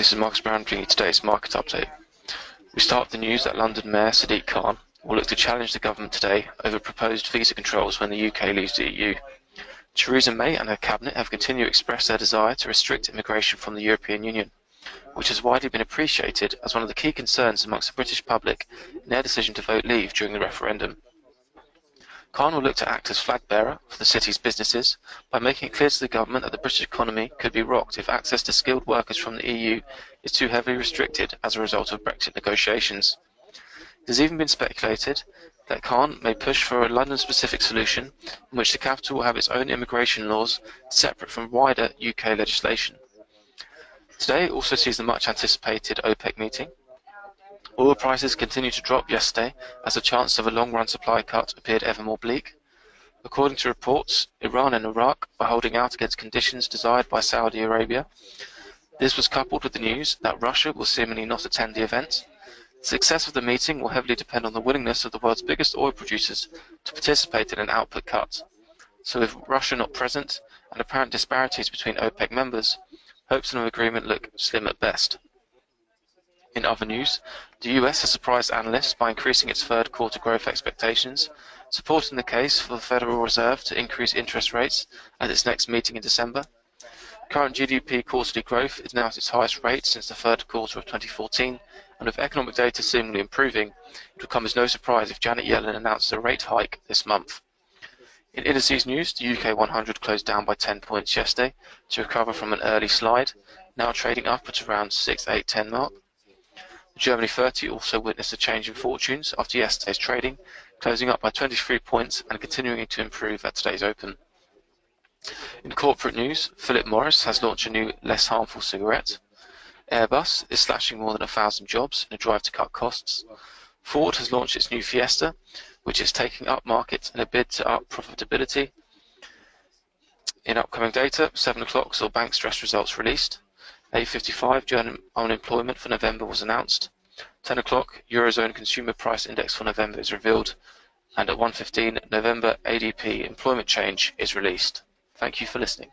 this is Marcus Brown bringing you today's market update. We start with the news that London Mayor Sadiq Khan will look to challenge the government today over proposed visa controls when the UK leaves the EU. Theresa May and her cabinet have continued to express their desire to restrict immigration from the European Union, which has widely been appreciated as one of the key concerns amongst the British public in their decision to vote leave during the referendum. Khan will look to act as flag bearer for the city's businesses by making it clear to the government that the British economy could be rocked if access to skilled workers from the EU is too heavily restricted as a result of Brexit negotiations. It has even been speculated that Khan may push for a London-specific solution in which the capital will have its own immigration laws separate from wider UK legislation. Today also sees the much-anticipated OPEC meeting. Oil prices continued to drop yesterday as the chance of a long-run supply cut appeared ever more bleak. According to reports, Iran and Iraq are holding out against conditions desired by Saudi Arabia. This was coupled with the news that Russia will seemingly not attend the event. The success of the meeting will heavily depend on the willingness of the world's biggest oil producers to participate in an output cut. So with Russia not present and apparent disparities between OPEC members, hopes of an agreement look slim at best. In other news, the US has surprised analysts by increasing its third quarter growth expectations, supporting the case for the Federal Reserve to increase interest rates at its next meeting in December. Current GDP quarterly growth is now at its highest rate since the third quarter of 2014, and with economic data seemingly improving, it will come as no surprise if Janet Yellen announces a rate hike this month. In indices news, the UK 100 closed down by 10 points yesterday to recover from an early slide, now trading up at around 6,810 mark. The Germany 30 also witnessed a change in fortunes after yesterday's trading, closing up by 23 points and continuing to improve at today's open. In corporate news, Philip Morris has launched a new, less harmful cigarette. Airbus is slashing more than 1,000 jobs in a drive to cut costs. Ford has launched its new Fiesta, which is taking up market in a bid to up profitability. In upcoming data, 7 o'clock saw bank stress results released. 8:55 German unemployment for November was announced. 10 o'clock Eurozone Consumer Price Index for November is revealed. And at 1:15 November ADP employment change is released. Thank you for listening.